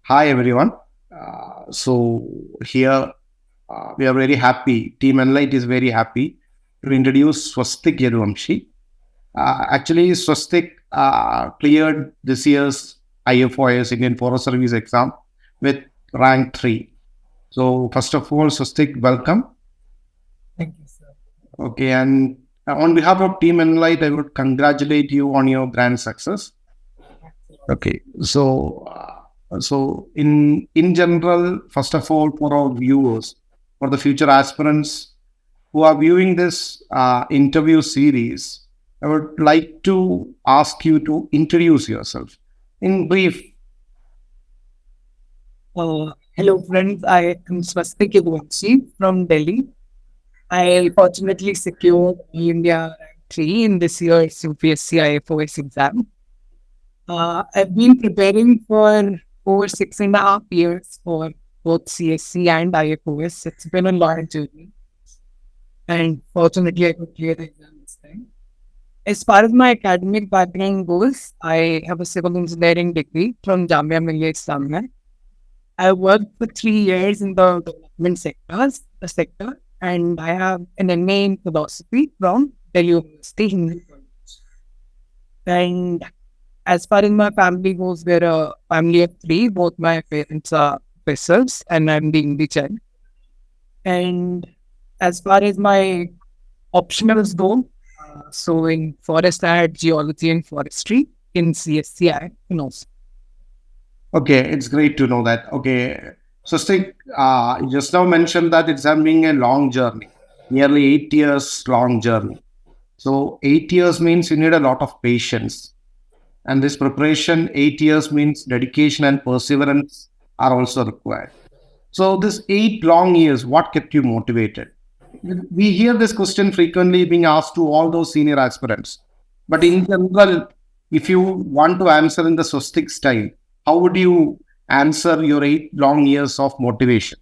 Hi everyone. So here we are very happy. Team ENLITE is very happy to introduce Swastic Yaduvanshi. Actually, Swastik cleared this year's IFoS Indian Forest Service exam with rank 3. So first of all, Swastik, welcome. Thank you, sir. Okay, and on behalf of Team ENLITE, I would congratulate you on your grand success. Okay, so in general, first of all, for our viewers, for the future aspirants who are viewing this interview series, I would like to ask you to introduce yourself in brief. Hello, friends. I am Swastic Yaduvanshi from Delhi. I fortunately secured All India Rank 3 in this year's UPSC IFoS exam. I've been preparing for over 6.5 years for both CSC and IFoS. It's been a long journey, and fortunately, I could clear the exam this time. As far as my academic background goes, I have a civil engineering degree from Jamia Millia Islamia. I worked for 3 years in the development sector, and I have an MA in philosophy from Delhi University Hindu College. And as far as my family goes, we're a family of three. Both my parents are professors, and I'm the only child. And as far as my optionals go, so in forest, I had geology and forestry. In CSC, I had philosophy. Okay, it's great to know that. Okay, so Stig, you just now mentioned that it's being a long journey, nearly 8 years long journey. So 8 years means you need a lot of patience. And this preparation, 8 years means dedication and perseverance are also required. So this 8 long years, what kept you motivated? We hear this question frequently being asked to all those senior aspirants. But in general, if you want to answer in the Swastik style, how would you answer your 8 long years of motivation?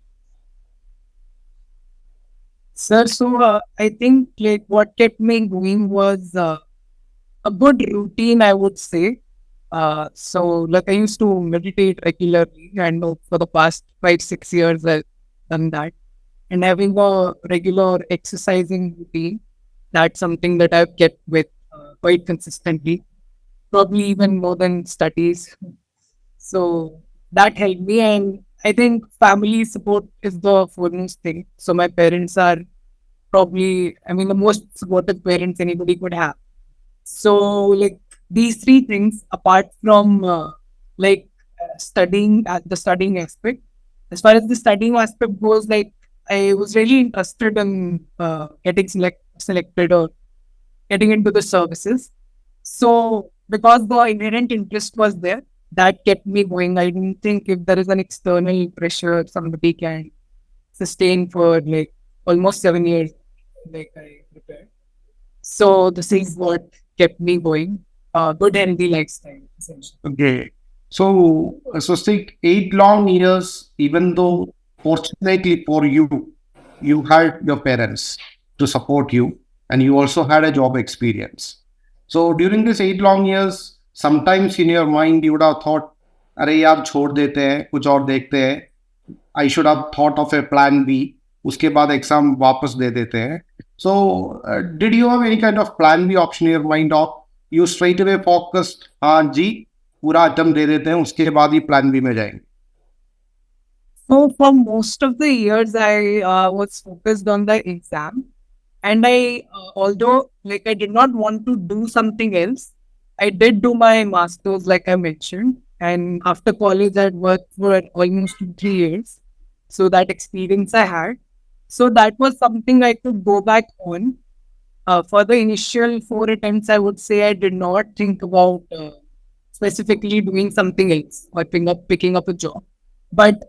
Sir, so I think like what kept me going was a good routine, I would say. So like I used to meditate regularly, and for the past 5 6 years I've done that. And having a regular exercising routine, that's something that I've kept with quite consistently, probably even more than studies. So that helped me, and I think family support is the foremost thing. So my parents are probably, I mean, the most supportive parents anybody could have. So, like these three things, apart from studying at the studying aspect, as far as the studying aspect goes, like I was really interested in getting selected or getting into the services. So, because the inherent interest was there, that kept me going. I didn't think if there is an external pressure, somebody can sustain for like almost 7 years, like I prepared. So this is what kept me going. Good healthy lifestyle, essentially. Okay. So Stig, 8 long years, even though fortunately for you, you had your parents to support you and you also had a job experience. So during this 8 long years, sometimes in your mind you would have thought, अरे यार छोड़ देते हैं कुछ और देखते हैं I should have thought of a plan B. उसके बाद एग्जाम वापस दे देते हैं. So, did you have any kind of plan B option in your mind, or you straight away focused? हाँ जी, पूरा अटेम्प्ट दे देते हैं, उसके बाद ही plan B में जाएंगे. So for most of the years, I was focused on the exam, and although like I did not want to do something else, I did do my masters, like I mentioned, and after college, I worked for almost 2 3 years. So that experience I had, so that was something I could go back on. For the initial 4 attempts, I would say I did not think about specifically doing something else or picking up a job. But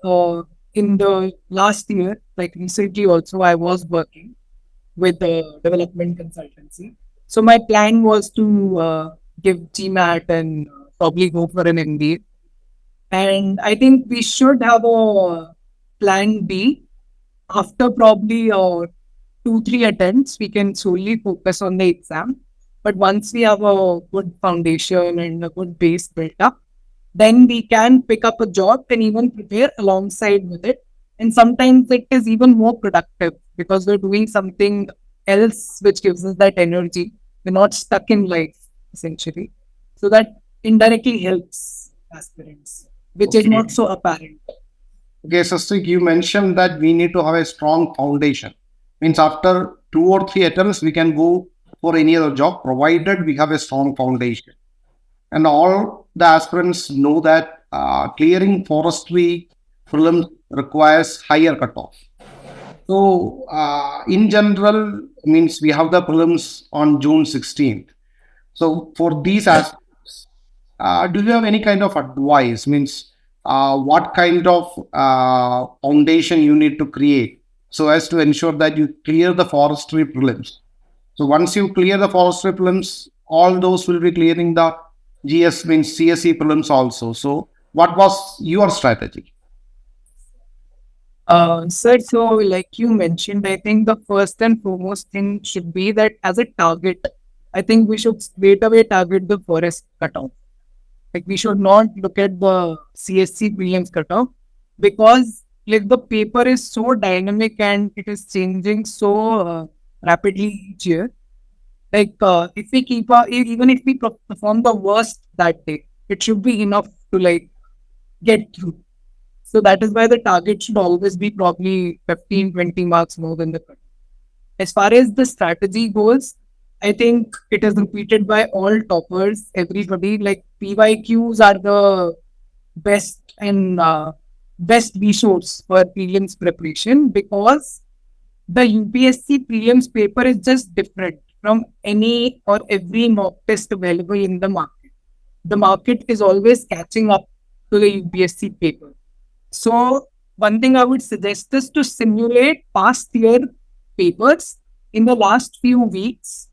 in the last year, like recently, also I was working with the development consultancy. So my plan was to give GMAT and probably go for an MBA. And I think we should have a plan B after probably 2 3 attempts. We can solely focus on the exam. But once we have a good foundation and a good base built up, then we can pick up a job and even prepare alongside with it. And sometimes it is even more productive because we're doing something else which gives us that energy. We're not stuck in life, essentially. So that indirectly helps aspirants, which is Okay. not so apparent. Okay, Sastik, you mentioned that we need to have a strong foundation. Means after 2 or 3 attempts, we can go for any other job, provided we have a strong foundation. And all the aspirants know that clearing forestry prelims requires higher cutoff. So, in general, means we have the prelims on June 16th. So, for these aspects, do you have any kind of advice? Means, what kind of foundation you need to create so as to ensure that you clear the forestry prelims? So, once you clear the forestry prelims, all those will be clearing the GS means CSE prelims also. So, what was your strategy? Sir, so like you mentioned, I think the first and foremost thing should be that as a target, I think we should straight away target the forest cutoff. Like we should not look at the CSC prelims cutoff because like the paper is so dynamic and it is changing so rapidly each year. Like if we keep even if we perform the worst that day, it should be enough to like get through. So that is why the target should always be probably 15, 20 marks more than the cut. As far as the strategy goes, I think it is repeated by all toppers, everybody. Like PYQs are the best and best resource for prelims preparation because the UPSC prelims paper is just different from any or every mock test available in the market. The market is always catching up to the UPSC paper. So, one thing I would suggest is to simulate past year papers in the last few weeks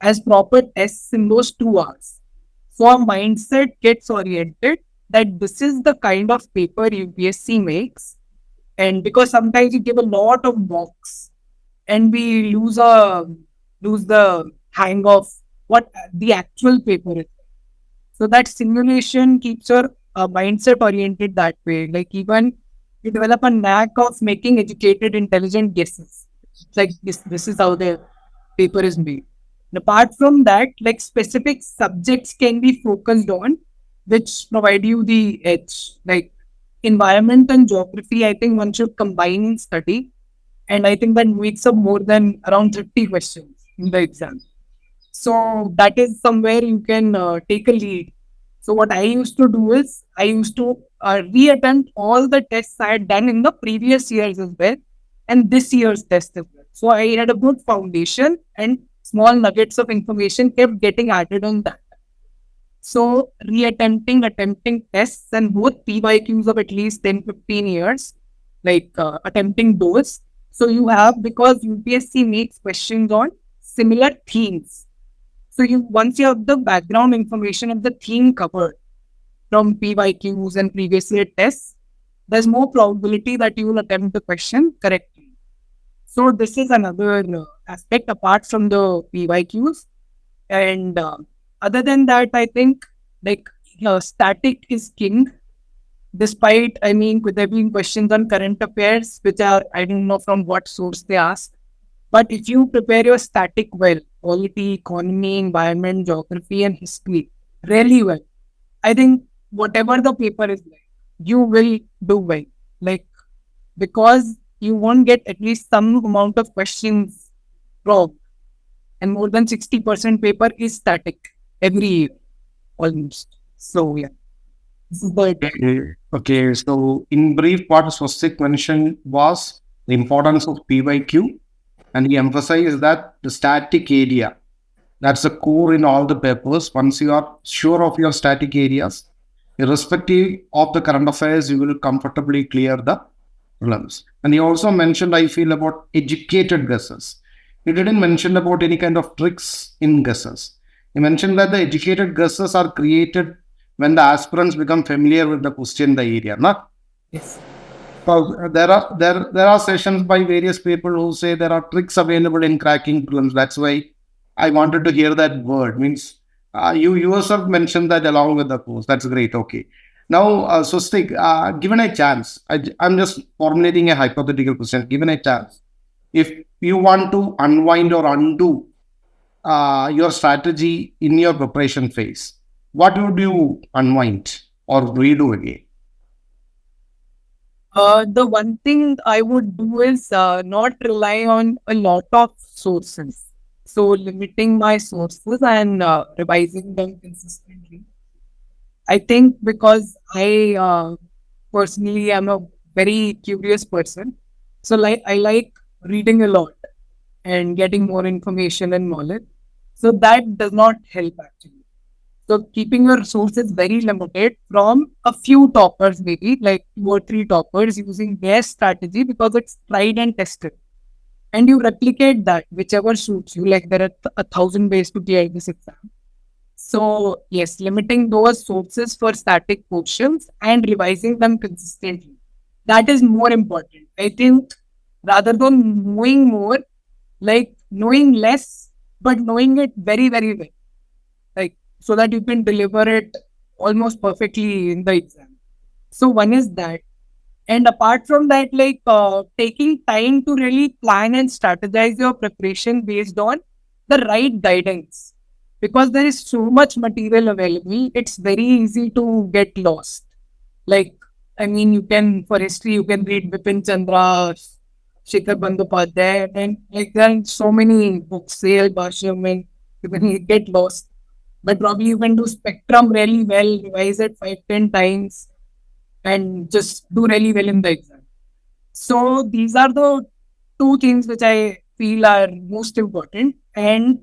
as proper tests in those 2 hours. So, our mindset gets oriented that this is the kind of paper UPSC makes. And because sometimes you give a lot of mocks and we lose the hang of what the actual paper is. So that simulation keeps your mindset oriented that way. Like even you develop a knack of making educated, intelligent guesses. It's like this is how the paper is made. And apart from that, like specific subjects can be focused on, which provide you the edge. Like environment and geography, I think one should combine in study. And I think that makes up more than around 30 questions in the exam. So that is somewhere you can take a lead. So what I used to do is I used to reattempt all the tests I had done in the previous years as well, and this year's test as well. So I had a good foundation, and small nuggets of information kept getting added on that. So attempting tests and both PYQs of at least 10, 15 years, like attempting those. So you have, because UPSC makes questions on similar themes. So you once you have the background information of the theme covered from PYQs and previous year tests, there's more probability that you will attempt the question correctly. So this is another aspect apart from the PYQs. And other than that, I think like static is king. Despite, I mean, could there be questions on current affairs, which are, I don't know from what source they ask. But if you prepare your static well, polity, economy, environment, geography, and history really well, I think whatever the paper is like, you will do well. Like, because you won't get at least some amount of questions wrong. And more than 60% paper is static every year, almost. So, yeah, this is the Okay, so in brief, what Swastik mentioned was the importance of PYQ, and he emphasized that the static area, that's the core in all the papers. Once you are sure of your static areas, irrespective of the current affairs, you will comfortably clear the prelims. And he also mentioned, I feel, about educated guesses. He didn't mention about any kind of tricks in guesses. He mentioned that the educated guesses are created when the aspirants become familiar with the question, the area. Not yes. so there are sessions by various people who say there are tricks available in cracking prelims. That's why I wanted to hear that word. Means you yourself mentioned that along with the course. That's great. Okay. Now, Swastik, given a chance, I'm just formulating a hypothetical question. Given a chance, if you want to unwind or undo your strategy in your preparation phase, what would you unwind or redo again? The one thing I would do is not rely on a lot of sources. So limiting my sources and revising them consistently. I think because I personally am a very curious person. So I like reading a lot and getting more information and knowledge. So that does not help actually. So keeping your sources very limited from a few toppers, maybe like 2 or 3 toppers using their strategy because it's tried and tested. And you replicate that whichever suits you. Like there are 1,000 ways to clear this exam. So yes, limiting those sources for static portions and revising them consistently. That is more important. I think rather than knowing more, like knowing less, but knowing it very, very well, like so that you can deliver it almost perfectly in the exam. So one is that. And apart from that, like taking time to really plan and strategize your preparation based on the right guidance. Because there is so much material available, it's very easy to get lost. Like, I mean, you can, for history, you can read Bipin Chandra, Shikhar Bandyopadhyay, and like there are so many books, Sale, Bhashyam, and you can get lost. But probably you can do Spectrum really well, revise it 5, 10 times, and just do really well in the exam. So these are the two things which I feel are most important. And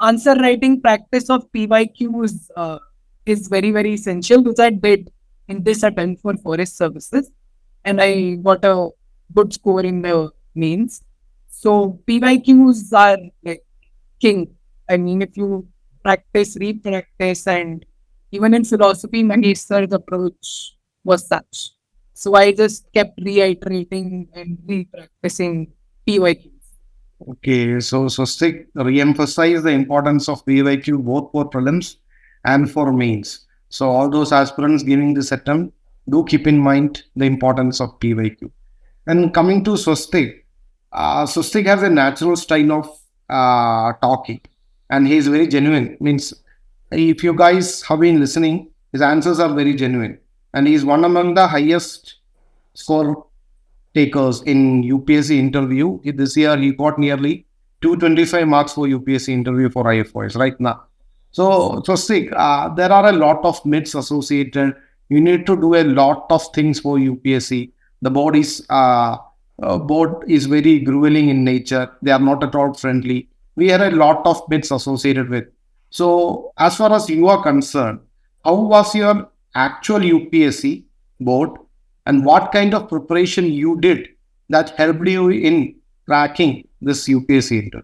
answer writing practice of PYQs is very, very essential, which I did in this attempt for forest services. And I got a good score in the mains. So PYQs are like king. I mean, if you practice, repractice, and even in philosophy, Manish sir's approach was such. So I just kept reiterating and repracticing PYQs. Okay, so stick re-emphasize the importance of PYQ both for prelims and for mains. So all those aspirants giving this attempt, do keep in mind the importance of PYQ. And coming to Swastik, Swastik has a natural style of talking, and he is very genuine. Means if you guys have been listening, his answers are very genuine, and he is one among the highest score takers in UPSC interview. This year, he got nearly 225 marks for UPSC interview for IFoS right now. So see, there are a lot of myths associated. You need to do a lot of things for UPSC. The board is very grueling in nature. They are not at all friendly. We have a lot of myths associated with. So as far as you are concerned, how was your actual UPSC board, and what kind of preparation you did that helped you in cracking this UPSC interview?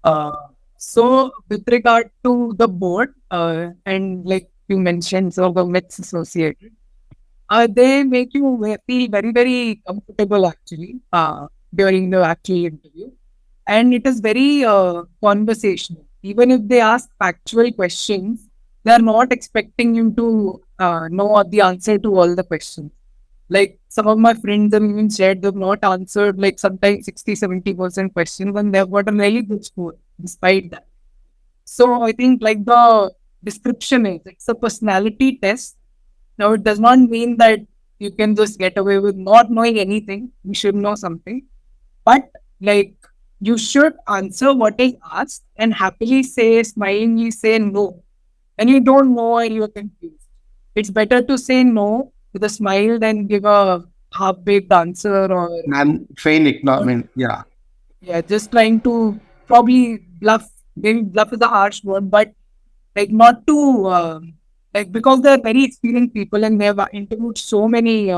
Uh, so with regard to the board, and like you mentioned, so the myths associated, they make you feel very, very comfortable actually during the actual interview. And it is very conversational. Even if they ask factual questions, they are not expecting you to know the answer to all the questions. Like some of my friends have even said they've not answered like sometimes 60, 70% questions and they've got a really good score despite that. So I think like the description is it's a personality test. Now it does not mean that you can just get away with not knowing anything. You should know something. But like you should answer what is asked and happily say, smilingly say no. And you don't know and you're confused. It's better to say no with a smile than give a half-baked answer or And feign acknowledgement, yeah. yeah, just trying to probably bluff. Maybe bluff is a harsh word, but like not to like because they're very experienced people and they've interviewed so many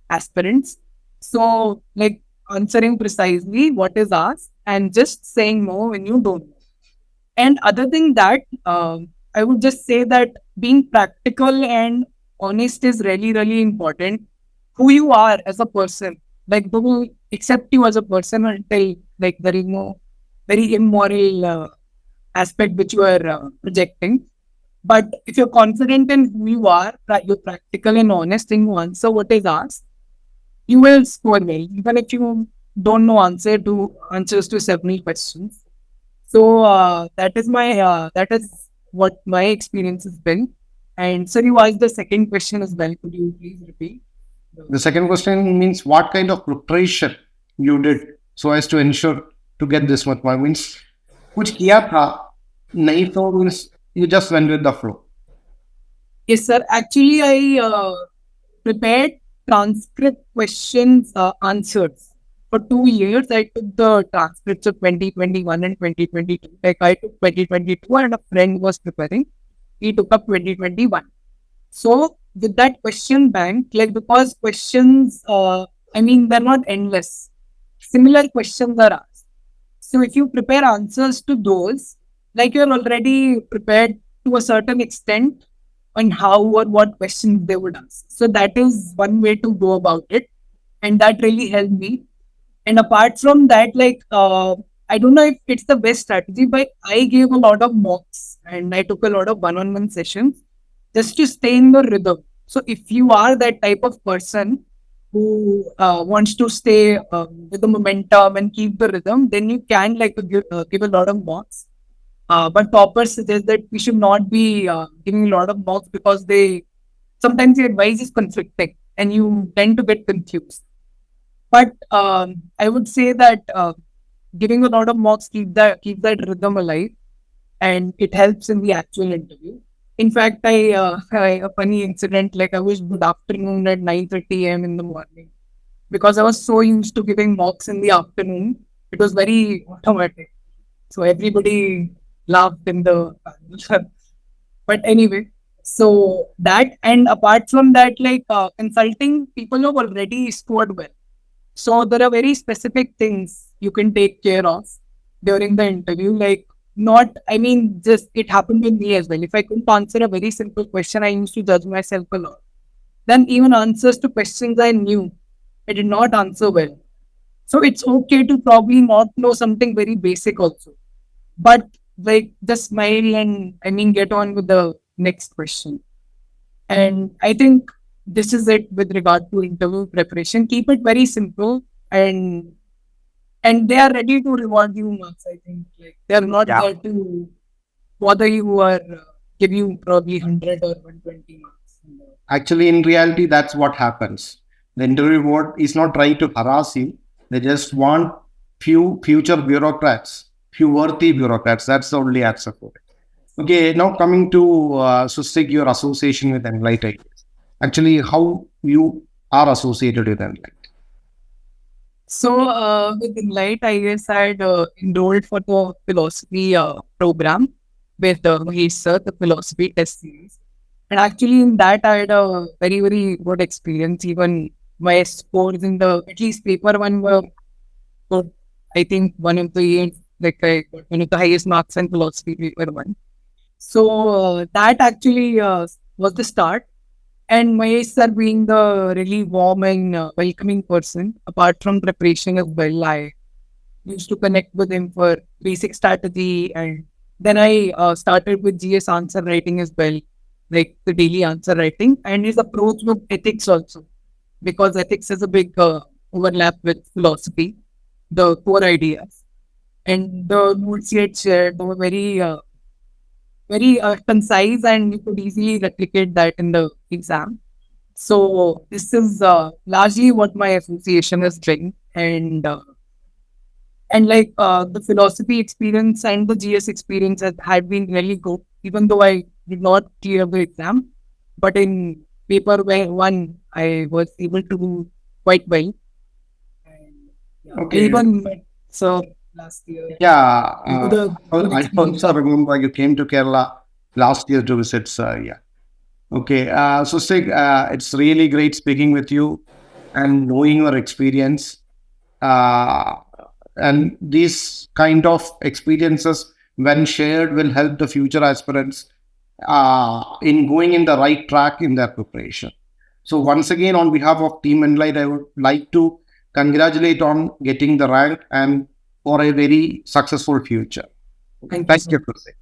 aspirants. So like answering precisely what is asked and just saying no when you don't know. And other than that, I would just say that being practical and honest is really, really important. Who you are as a person, like they will accept you as a person until like there is no very immoral aspect which you are projecting. But if you're confident in who you are, you're practical and honest in you answer what is asked, you will score well, even if you don't know answers to several questions. So that is what my experience has been. And so you asked the second question as well. Could you please repeat? The second question means what kind of preparation you did so as to ensure to get this much mark. Means कुछ किया था नहीं तो means you just went with the flow. Yes, sir. Actually, I prepared transcript questions answers. For 2 years, I took the transcripts of 2021 and 2022. Like I took 2022 and a friend was preparing. He took up 2021. So with that question bank, like because questions, they're not endless. Similar questions are asked. So if you prepare answers to those, like you're already prepared to a certain extent on how or what questions they would ask. So that is one way to go about it. And that really helped me. And apart from that, I don't know if it's the best strategy, but I gave a lot of mocks and I took a lot of one-on-one sessions just to stay in the rhythm. So if you are that type of person who wants to stay with the momentum and keep the rhythm, then you can give a lot of mocks. But toppers suggest that we should not be giving a lot of mocks because they sometimes the advice is conflicting and you tend to get confused. But I would say that giving a lot of mocks keep that rhythm alive, and it helps in the actual interview. In fact, a funny incident, like I was good afternoon at 9:30 a.m. in the morning because I was so used to giving mocks in the afternoon. It was very automatic. So everybody laughed in the but anyway, so that, and apart from that, consulting people who have already scored well. So there are very specific things you can take care of during the interview. Like not, just it happened with me as well. If I couldn't answer a very simple question, I used to judge myself a lot. Then even answers to questions I knew, I did not answer well. So it's okay to probably not know something very basic also. But like just smile and get on with the next question. And I think this is it with regard to interview preparation. Keep it very simple, and they are ready to reward you marks. I think like they are not Yeah. there to bother you or give you probably 100 or 120 marks. Actually, in reality, that's what happens. The interview board is not trying to harass you. They just want few future bureaucrats, few worthy bureaucrats. That's the only answer for it. Okay, now coming to Swastik, your association with ENLITE IAS. Actually, how you are associated with ENLITE. So with ENLITE, I guess I had enrolled for the philosophy program with Mahesh sir, the philosophy test series. And actually, in that, I had a very, very good experience. Even my scores in the, at least paper one, were good. I think one of the, like, I got one of the highest marks in philosophy paper one. So that actually was the start. And Mahesh sir being the really warm and welcoming person, apart from preparation as well, I used to connect with him for basic strategy. And then I started with GS answer writing as well, like the daily answer writing, and his approach with ethics also, because ethics has a big overlap with philosophy, the core ideas. And the notes he had shared were very concise, and you could easily replicate that in the exam. So this is largely what my association is doing, and the philosophy experience and the GS experience had been really good, even though I did not clear the exam. But in paper one, I was able to do quite well. And yeah, I Okay. even met sir last year. Yeah, Good, good I experience. also remember you came to Kerala last year to visit. Yeah. Okay. So, Sig, it's really great speaking with you and knowing your experience. Uh, and these kind of experiences, when shared, will help the future aspirants in going in the right track in their preparation. So, once again, on behalf of Team ENLITE, I would like to congratulate on getting the rank and for a very successful future. Thank you Thank so you, much. Sig.